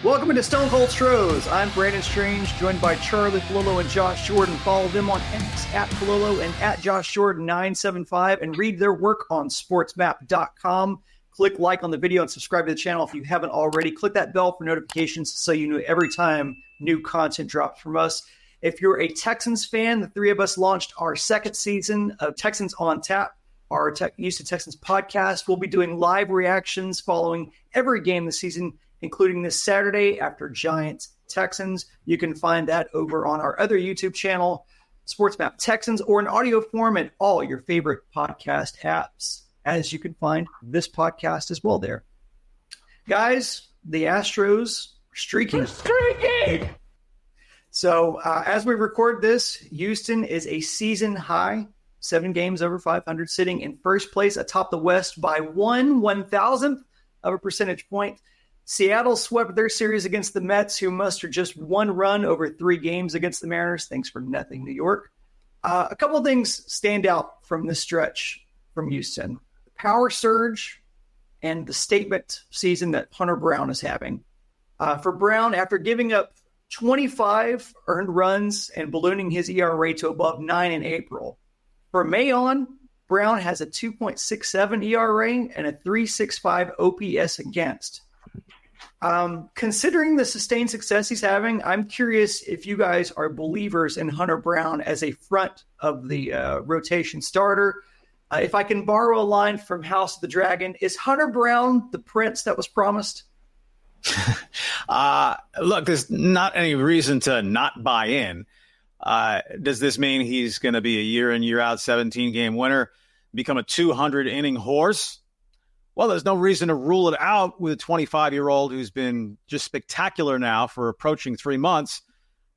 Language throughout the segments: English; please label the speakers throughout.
Speaker 1: Welcome to Stone Cold Stros. I'm Brandon Strange, joined by Charlie Palolo and Josh Jordan. Follow them on X at Palolo and at Josh Jordan 975 and read their work on sportsmap.com. Click like on the video and subscribe to the channel if you haven't already. Click that bell for notifications so you know every time new content drops from us. If you're a Texans fan, the three of us launched our second season of Texans on Tap, our Houston Texans podcast. We'll be doing live reactions following every game this season, including this Saturday after Giants Texans. You can find that over on our other YouTube channel, SportsMap Texans, or in audio form at all your favorite podcast apps, as you can find this podcast as well there. Guys, the Astros are streaking. So as we record this, Houston is a season high, 7 games over 500, sitting in first place atop the West by 1/1000th of a percentage point. Seattle swept their series against the Mets, who mustered just 1 run over 3 games against the Mariners. Thanks for nothing, New York. A couple of things stand out from this stretch from Houston. The power surge and the statement season that Hunter Brown is having. For Brown, after giving up 25 earned runs and ballooning his ERA to above 9 in April. From May on, Brown has a 2.67 ERA and a 3.65 OPS against. Considering the sustained success he's having, I'm curious if you guys are believers in Hunter Brown as a front of the rotation starter. If I can borrow a line from House of the Dragon, is Hunter Brown the prince that was promised?
Speaker 2: Look, there's not any reason to not buy in. Does this mean he's going to be a year in, year out 17-game winner, become a 200-inning horse? Well, there's no reason to rule it out with a 25-year-old who's been just spectacular now for approaching 3 months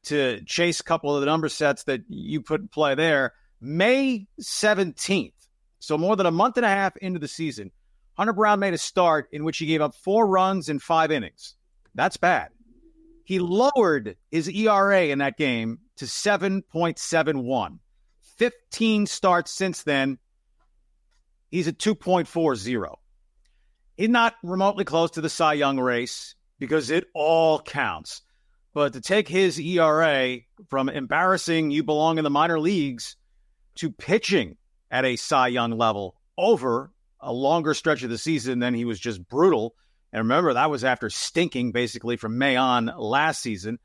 Speaker 2: to chase a couple of the number sets that you put in play there. May 17th, so more than a month and a half into the season, Hunter Brown made a start in which he gave up 4 runs in 5 innings. That's bad. He lowered his ERA in that game to 7.71. 15 starts since then, he's at 2.40. He's not remotely close to the Cy Young race because it all counts. But to take his ERA from embarrassing you belong in the minor leagues to pitching at a Cy Young level over a longer stretch of the season than he was just brutal. And remember, that was after stinking basically from May on last season.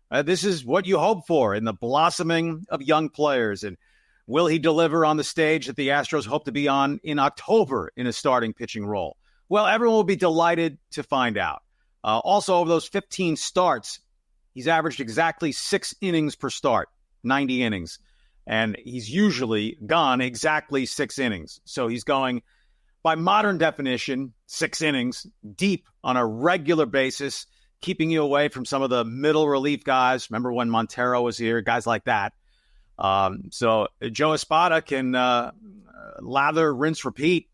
Speaker 2: This is what you hope for in the blossoming of young players. And will he deliver on the stage that the Astros hope to be on in October in a starting pitching role? Well, everyone will be delighted to find out. Also, over those 15 starts, he's averaged exactly 6 innings per start, 90 innings. And he's usually gone exactly 6 innings. So he's going, by modern definition, 6 innings deep on a regular basis, keeping you away from some of the middle relief guys. Remember when Montero was here, guys like that. So Joe Espada can lather, rinse, repeat,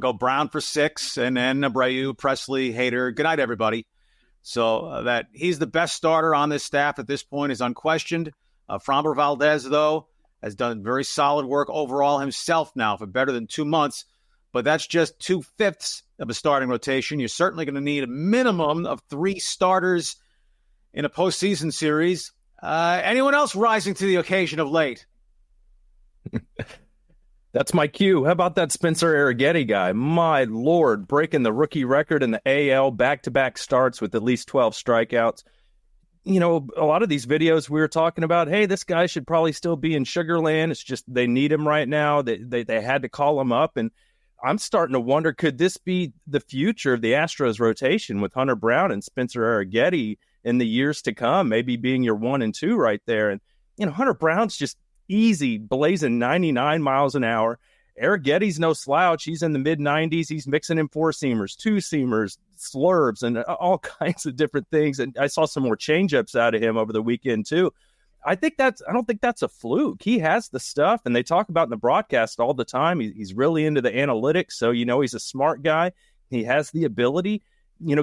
Speaker 2: go Brown for 6, and then Abreu, Presley, Hader. Good night, everybody. So that he's the best starter on this staff at this point is unquestioned. Framber Valdez, though, has done very solid work overall himself now for better than 2 months. But that's just 2/5 of a starting rotation. You're certainly going to need a minimum of 3 starters in a postseason series. Anyone else rising to the occasion of late?
Speaker 3: That's my cue. How about that Spencer Arrighetti guy? My Lord, breaking the rookie record in the AL, back-to-back starts with at least 12 strikeouts. A lot of these videos we were talking about, hey, this guy should probably still be in Sugarland. It's just they need him right now. They had to call him up, and I'm starting to wonder, could this be the future of the Astros rotation with Hunter Brown and Spencer Arrighetti in the years to come, maybe being your 1 and 2 right there? And, Hunter Brown's just easy, blazing 99 miles an hour. Arrighetti's no slouch. He's in the mid-90s. He's mixing in 4-seamers, 2-seamers, slurves, and all kinds of different things. And I saw some more changeups out of him over the weekend, too. I don't think that's a fluke. He has the stuff, and they talk about in the broadcast all the time. He's really into the analytics, so he's a smart guy. He has the ability.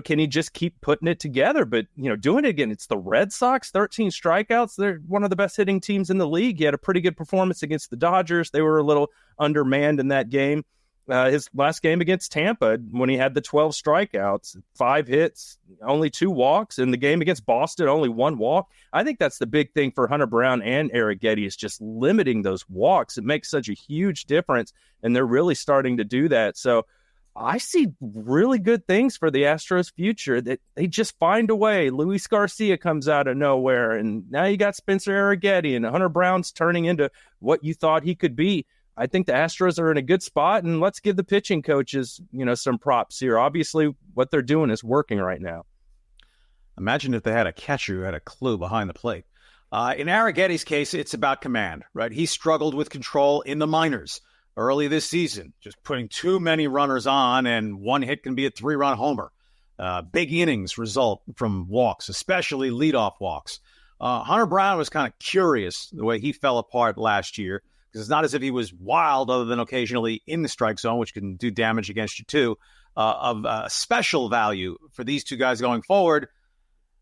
Speaker 3: Can he just keep putting it together? But, doing it again, it's the Red Sox, 13 strikeouts. They're one of the best hitting teams in the league. He had a pretty good performance against the Dodgers. They were a little undermanned in that game. his last game against Tampa when he had the 12 strikeouts, 5 hits, only 2 walks. In the game against Boston, only 1 walk. I think that's the big thing for Hunter Brown and Arrighetti is just limiting those walks. It makes such a huge difference, and they're really starting to do that. So I see really good things for the Astros' future, that they just find a way. Luis Garcia comes out of nowhere, and now you got Spencer Arrighetti, and Hunter Brown's turning into what you thought he could be. I think the Astros are in a good spot, and let's give the pitching coaches, some props here. Obviously, what they're doing is working right now.
Speaker 2: Imagine if they had a catcher who had a clue behind the plate. In Arrighetti's case, it's about command, right? He struggled with control in the minors early this season, just putting too many runners on, and one hit can be a 3-run homer. Big innings result from walks, especially leadoff walks. Hunter Brown was kind of curious the way he fell apart last year, because it's not as if he was wild other than occasionally in the strike zone, which can do damage against you too. Of special value for these two guys going forward,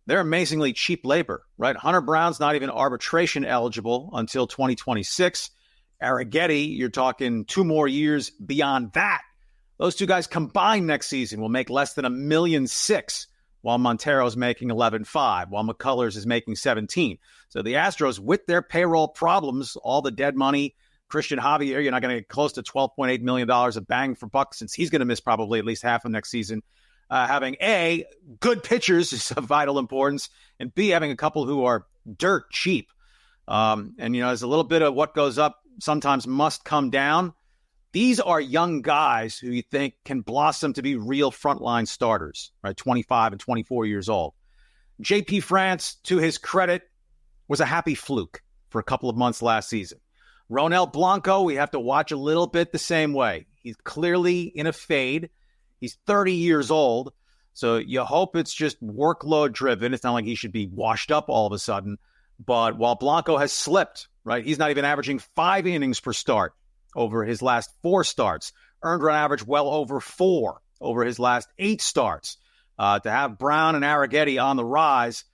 Speaker 2: they're amazingly cheap labor, right? Hunter Brown's not even arbitration eligible until 2026. Arrighetti, you're talking 2 more years beyond that. Those two guys combined next season will make less than $1.6 million, while Montero's making 11.5, while McCullers is making 17. So the Astros, with their payroll problems, all the dead money, Christian Javier, you're not going to get close to $12.8 million of bang for buck, since he's going to miss probably at least half of next season. Having A, good pitchers is of vital importance, and B, having a couple who are dirt cheap. There's a little bit of what goes up sometimes must come down. These are young guys who you think can blossom to be real frontline starters, right? 25 and 24 years old. JP France, to his credit, was a happy fluke for a couple of months last season. Ronel Blanco, we have to watch a little bit the same way. He's clearly in a fade. He's 30 years old, so you hope it's just workload driven. It's not like he should be washed up all of a sudden. But while Blanco has slipped, right, he's not even averaging 5 innings per start over his last 4 starts. Earned run average well over 4 over his last 8 starts. To have Brown and Arrighetti on the rise,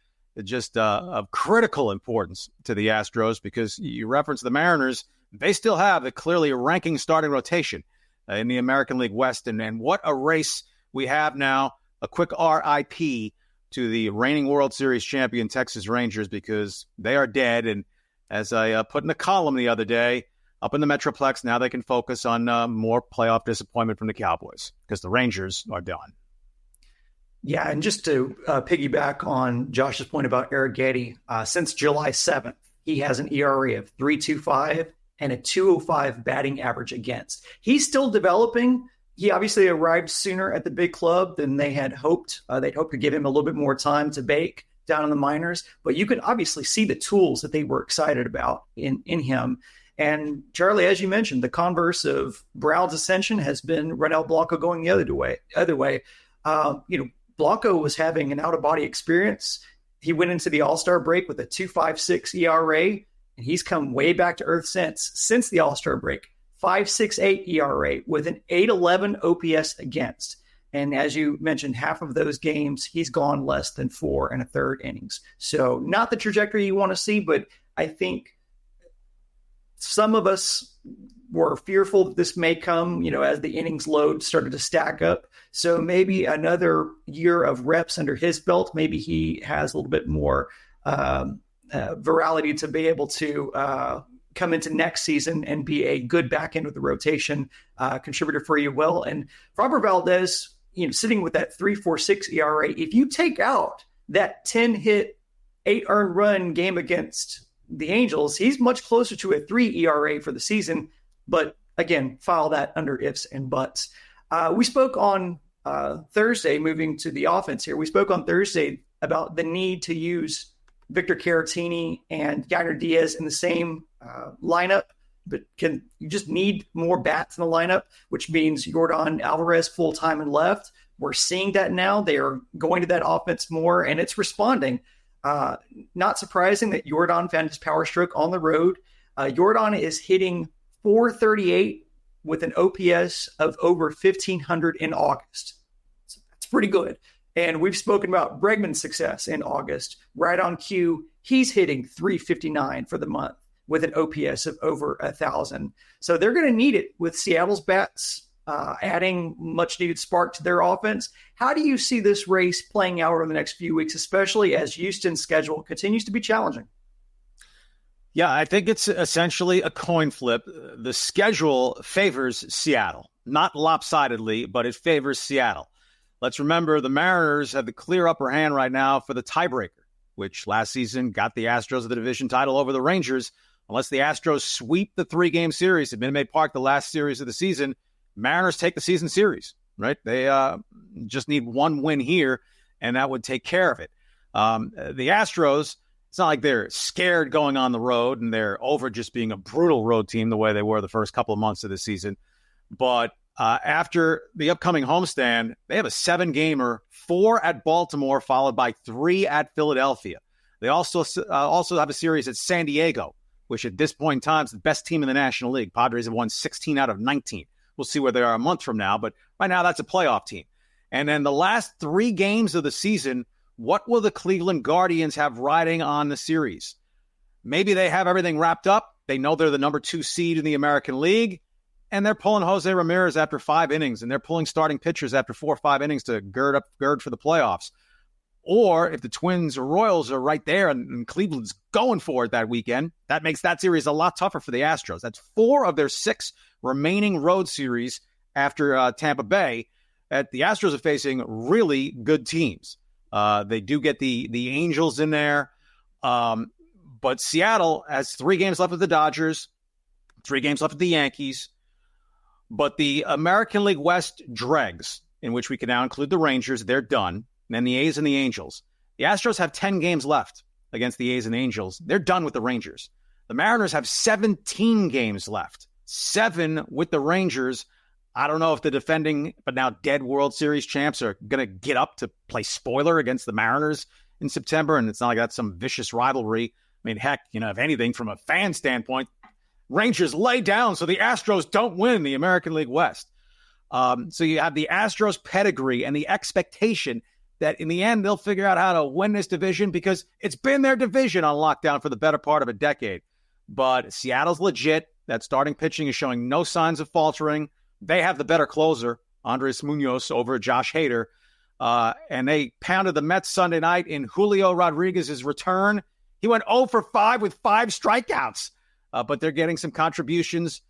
Speaker 2: just of critical importance to the Astros, because you reference the Mariners, they still have a clearly ranking starting rotation in the American League West. And what a race we have now. A quick RIP to the reigning World Series champion Texas Rangers, because they are dead. And as I put in a column the other day, up in the Metroplex, now they can focus on more playoff disappointment from the Cowboys, because the Rangers are done.
Speaker 1: Yeah, and just to piggyback on Josh's point about Arrighetti, since July 7th, he has an ERA of 3.25 and a 2.05 batting average against. He's still developing. He obviously arrived sooner at the big club than they had hoped. They'd hoped to give him a little bit more time to bake down in the minors, but you can obviously see the tools that they were excited about in him. And Charlie, as you mentioned, the converse of Brown's ascension has been Ronel Blanco going the other way. Blanco was having an out-of-body experience. He went into the All-Star break with a 2.56 ERA, and he's come way back to earth since the All-Star break. 5.68 ERA with an 8.11 OPS against. And as you mentioned, half of those games, he's gone less than 4 1/3 innings. So not the trajectory you want to see, but I think some of us were fearful that this may come, as the innings load started to stack up. So maybe another year of reps under his belt, maybe he has a little bit more virality to be able to come into next season and be a good back end of the rotation contributor for you. Well, and Robert Valdez, sitting with that 3.46 ERA, if you take out that 10-hit, 8 earned run game against the Angels, he's much closer to a 3 ERA for the season. But again, file that under ifs and buts. We spoke on Thursday, moving to the offense here. We spoke on Thursday about the need to use Victor Caratini and Yainer Diaz in the same lineup, but you just need more bats in the lineup, which means Yordan Alvarez full-time and left. We're seeing that now. They are going to that offense more, and it's responding. Not surprising that Yordan found his power stroke on the road. Yordan is hitting .438 with an OPS of over 1,500 in August. So that's pretty good. And we've spoken about Bregman's success in August. Right on cue, he's hitting .359 for the month with an OPS of over 1,000. So they're going to need it with Seattle's bats adding much needed spark to their offense. How do you see this race playing out over the next few weeks, especially as Houston's schedule continues to be challenging?
Speaker 2: Yeah, I think it's essentially a coin flip. The schedule favors Seattle, not lopsidedly, but it favors Seattle. Let's remember the Mariners have the clear upper hand right now for the tiebreaker, which last season got the Astros the division title over the Rangers. Unless the Astros sweep the 3-game series at Minute Maid Park, the last series of the season, Mariners take the season series, right? They just need one win here, and that would take care of it. The Astros, it's not like they're scared going on the road and they're over just being a brutal road team the way they were the first couple of months of the season. But after the upcoming homestand, they have a 7-gamer, 4 at Baltimore, followed by 3 at Philadelphia. They also have a series at San Diego, which at this point in time is the best team in the National League. Padres have won 16 out of 19. We'll see where they are a month from now, but right now that's a playoff team. And then the last 3 games of the season, what will the Cleveland Guardians have riding on the series? Maybe they have everything wrapped up. They know they're the number 2 seed in the American League, and they're pulling Jose Ramirez after 5 innings, and they're pulling starting pitchers after 4 or 5 innings to gird for the playoffs. Or if the Twins or Royals are right there and Cleveland's going for it that weekend, that makes that series a lot tougher for the Astros. That's 4 of their 6 remaining road series after Tampa Bay. The Astros are facing really good teams. They do get the Angels in there. But Seattle has 3 games left with the Dodgers, 3 games left with the Yankees. But the American League West dregs, in which we can now include the Rangers, they're done. And then the A's and the Angels. The Astros have 10 games left against the A's and Angels. They're done with the Rangers. The Mariners have 17 games left. 7 with the Rangers. I don't know if the defending but now dead World Series champs are going to get up to play spoiler against the Mariners in September. And it's not like that's some vicious rivalry. I mean, heck, if anything, from a fan standpoint, Rangers lay down so the Astros don't win the American League West. So you have the Astros pedigree and the expectation that in the end, they'll figure out how to win this division because it's been their division on lockdown for the better part of a decade. But Seattle's legit. That starting pitching is showing no signs of faltering. They have the better closer, Andres Munoz, over Josh Hader. And they pounded the Mets Sunday night in Julio Rodriguez's return. He went 0 for 5 with 5 strikeouts. But they're getting some contributions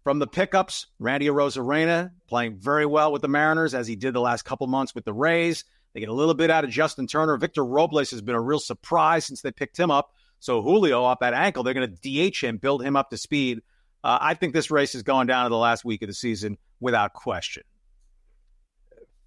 Speaker 2: from the pickups. Randy Arozarena playing very well with the Mariners as he did the last couple months with the Rays. They get a little bit out of Justin Turner. Victor Robles has been a real surprise since they picked him up. So Julio off that ankle, they're going to DH him, build him up to speed. I think this race is going down to the last week of the season without question.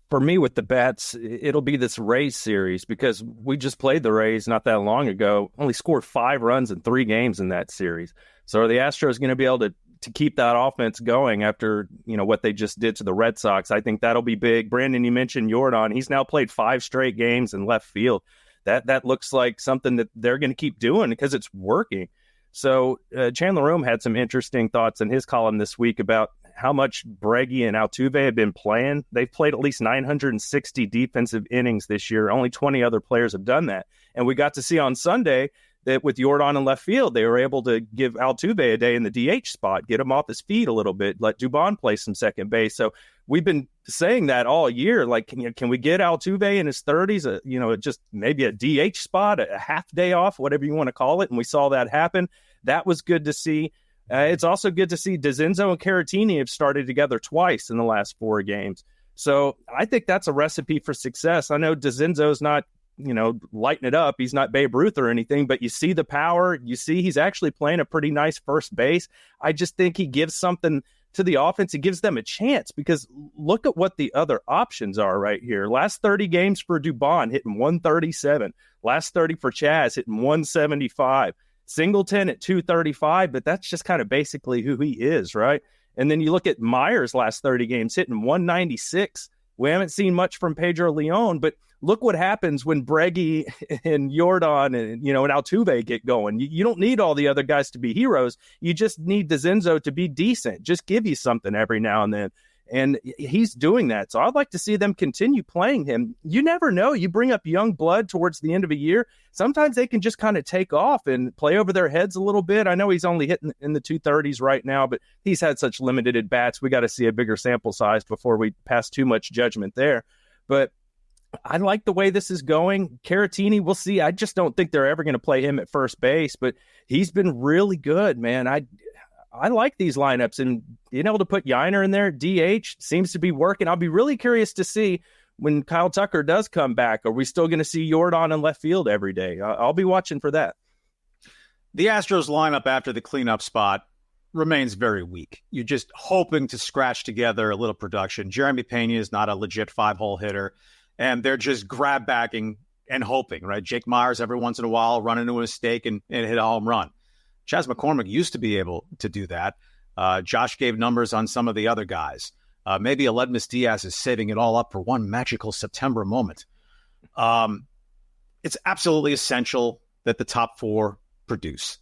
Speaker 3: For me with the bats, it'll be this Rays series because we just played the Rays not that long ago, only scored 5 runs in 3 games in that series. So are the Astros going to be able to keep that offense going after, what they just did to the Red Sox? I think that'll be big. Brandon, you mentioned Yordan. He's now played 5 straight games in left field. That looks like something that they're going to keep doing because it's working. So Chandler Rome had some interesting thoughts in his column this week about how much Breggy and Altuve have been playing. They've played at least 960 defensive innings this year. Only 20 other players have done that. And we got to see on Sunday that with Yordan in left field, they were able to give Altuve a day in the DH spot, get him off his feet a little bit, let Dubon play some second base. So we've been saying that all year. Like, can we get Altuve in his 30s, just maybe a DH spot, a half day off, whatever you want to call it. And we saw that happen. That was good to see. It's also good to see DeCinzo and Caratini have started together twice in the last 4 games. So I think that's a recipe for success. I know DeCinzo's not, lighting it up. He's not Babe Ruth or anything, but you see the power. You see he's actually playing a pretty nice first base. I just think he gives something to the offense. He gives them a chance because look at what the other options are right here. Last 30 games for Dubon, hitting 137. Last 30 for Chaz, hitting 175. Singleton at 235, but that's just kind of basically who he is, right? And then you look at Myers' last 30 games, hitting 196. We haven't seen much from Pedro Leon, but look what happens when Breggy and Yordan and Altuve get going. You don't need all the other guys to be heroes. You just need DeCinzo to be decent. Just give you something every now and then. And he's doing that. So I'd like to see them continue playing him. You never know. You bring up young blood towards the end of a year. Sometimes they can just kind of take off and play over their heads a little bit. I know he's only hitting in the 230s right now, but he's had such limited at bats. We got to see a bigger sample size before we pass too much judgment there. But I like the way this is going. Caratini, we'll see. I just don't think they're ever going to play him at first base, but he's been really good, man. I like these lineups, and being able to put Yiner in there, DH, seems to be working. I'll be really curious to see when Kyle Tucker does come back. Are we still going to see Jordan in left field every day? I'll be watching for that.
Speaker 2: The Astros lineup after the cleanup spot remains very weak. You're just hoping to scratch together a little production. Jeremy Pena is not a legit 5-hole hitter, and they're just grab backing and hoping, right? Jake Myers every once in a while run into a mistake and hit a home run. Chas McCormick used to be able to do that. Josh gave numbers on some of the other guys. Maybe Aledmus Diaz is saving it all up for one magical September moment. It's absolutely essential that the top 4 produce.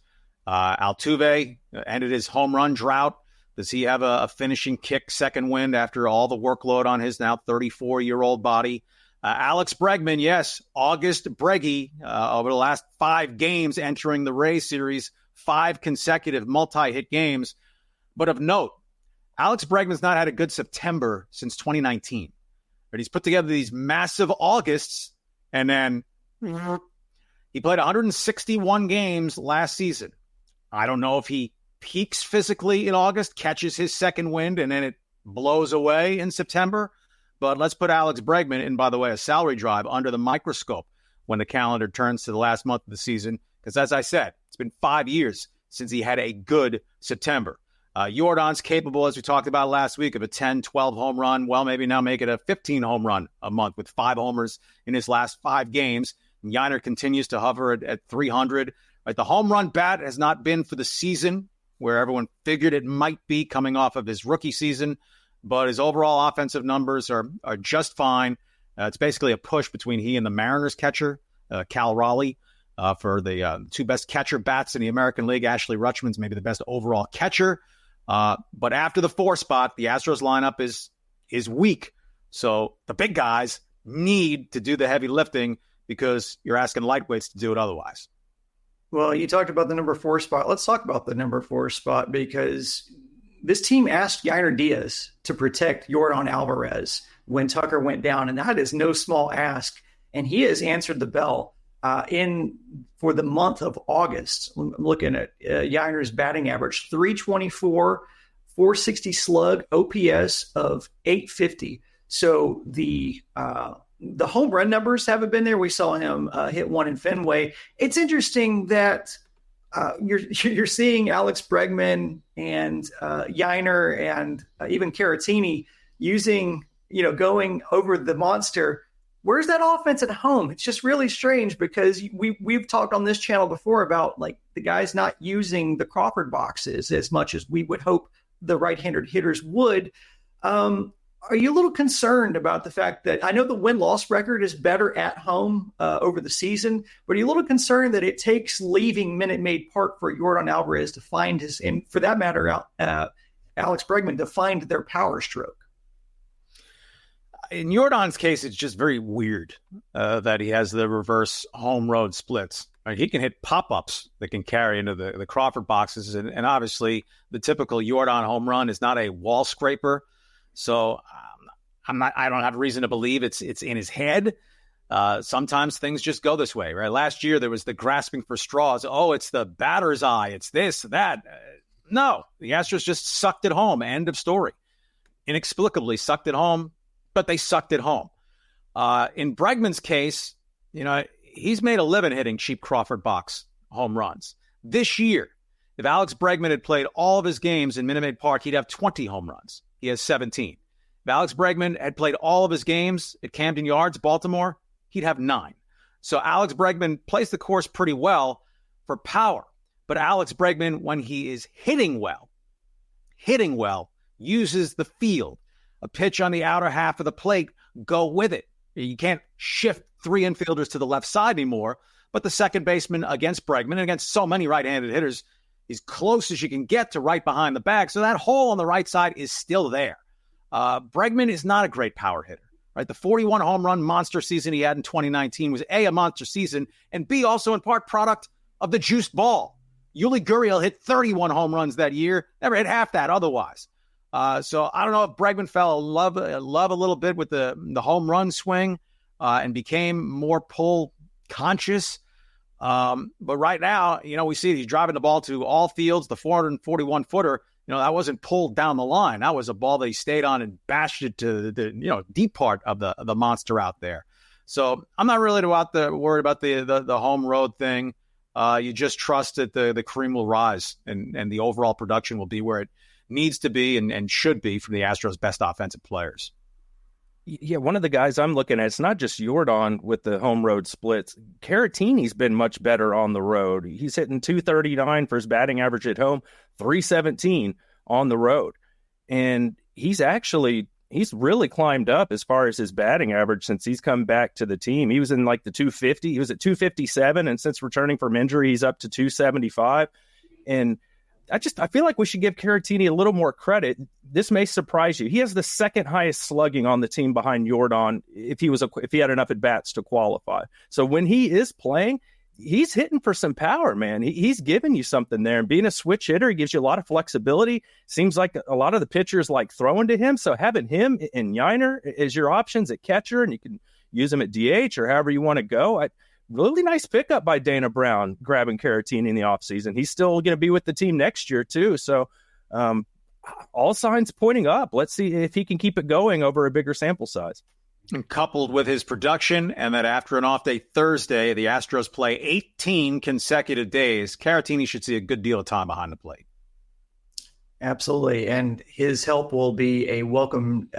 Speaker 2: Altuve ended his home run drought. Does he have a finishing kick second wind after all the workload on his now 34-year-old body? Alex Bregman, yes, August Breggy, over the last 5 games entering the Rays series, 5 consecutive multi-hit games. But of note, Alex Bregman's not had a good September since 2019. But he's put together these massive Augusts, and then he played 161 games last season. I don't know if he peaks physically in August, catches his second wind, and then it blows away in September. But let's put Alex Bregman, and by the way, a salary drive, under the microscope when the calendar turns to the last month of the season. Because as I said, it's been 5 years since he had a good September. Jordan's capable, as we talked about last week, of a 10, 12 home run. Well, maybe now make it a 15 home run a month with 5 homers in his last 5 games. And Yiner continues to hover at 300. Right, the home run bat has not been for the season where everyone figured it might be coming off of his rookie season, but his overall offensive numbers are just fine. It's basically a push between he and the Mariners catcher, Cal Raleigh. For the 2 best catcher bats in the American League. Ashley Rutschman's maybe the best overall catcher. But after the 4 spot, the Astros lineup is weak. So the big guys need to do the heavy lifting because you're asking lightweights to do it otherwise.
Speaker 1: Well, you talked about the number 4 spot. Let's talk about the number 4 spot because this team asked Yiner Diaz to protect Yordan Alvarez when Tucker went down, and that is no small ask. And he has answered the bell. For the month of August, I'm looking at Yiner's batting average, 324, 460 slug, OPS of 850. So the home run numbers haven't been there. We saw him hit 1 in Fenway. It's interesting that you're seeing Alex Bregman and Yiner and even Caratini using, going over the monster. Where's that offense at home? It's just really strange because we've talked on this channel before about like the guys not using the Crawford boxes as much as we would hope the right-handed hitters would. Are you a little concerned about the fact that I know the win-loss record is better at home over the season, but are you a little concerned that it takes leaving Minute Maid Park for Yordan Alvarez to find his, and for that matter, Alex Bregman to find their power stroke?
Speaker 2: In Jordan's case, it's just very weird that he has the reverse home road splits. Right? He can hit pop-ups that can carry into the Crawford boxes. And obviously, the typical Jordan home run is not a wall scraper. So I don't have reason to believe it's in his head. Sometimes things just go this way. Right? Last year, there was the grasping for straws. Oh, it's the batter's eye. It's this, that. No, the Astros just sucked it home. End of story. Inexplicably sucked it home. But they sucked it home. In Bregman's case, he's made a living hitting cheap Crawford box home runs. This year, if Alex Bregman had played all of his games in Minute Maid Park, he'd have 20 home runs. He has 17. If Alex Bregman had played all of his games at Camden Yards, Baltimore, he'd have 9. So Alex Bregman plays the course pretty well for power. But Alex Bregman, when he is hitting well, uses the field. A pitch on the outer half of the plate, go with it. You can't shift 3 infielders to the left side anymore, but the second baseman against Bregman and against so many right-handed hitters is close as you can get to right behind the bag. So that hole on the right side is still there. Bregman is not a great power hitter, right? The 41 home run monster season he had in 2019 was A, a monster season, and B, also in part product of the juiced ball. Yuli Gurriel hit 31 home runs that year, never hit half that otherwise. So I don't know if Bregman fell in love a little bit with the home run swing and became more pull conscious. But right now, we see he's driving the ball to all fields. The 441 footer, that wasn't pulled down the line. That was a ball that he stayed on and bashed it to the deep part of the monster out there. So I'm not really worried about the home road thing. You just trust that the cream will rise and the overall production will be where it needs to be and should be from the Astros' best offensive players.
Speaker 3: Yeah, one of the guys I'm looking at, it's not just Jordan with the home road splits. Caratini's been much better on the road. He's hitting 239 for his batting average at home, 317 on the road. And he's really climbed up as far as his batting average since he's come back to the team. He was in like the 250. He was at 257, and since returning from injury, he's up to 275. And I feel like we should give Caratini a little more credit. This may surprise you. He has the second highest slugging on the team behind Jordan if he had enough at bats to qualify. So when he is playing, he's hitting for some power, man. He's giving you something there. And being a switch hitter, he gives you a lot of flexibility. Seems like a lot of the pitchers like throwing to him. So having him and Yiner as your options at catcher, and you can use him at DH or however you want to go. Really nice pickup by Dana Brown, grabbing Caratini in the offseason. He's still going to be with the team next year, too. So all signs pointing up. Let's see if he can keep it going over a bigger sample size.
Speaker 2: And coupled with his production and that after an off day Thursday, the Astros play 18 consecutive days, Caratini should see a good deal of time behind the plate.
Speaker 1: Absolutely. And his help will be a welcome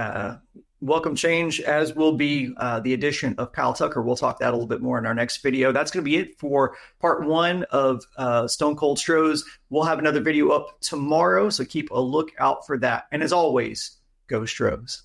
Speaker 1: change, as will be the addition of Kyle Tucker. We'll talk that a little bit more in our next video. That's going to be it for part one of Stone Cold Stros. We'll have another video up tomorrow, so keep a lookout for that. And as always, go Stros.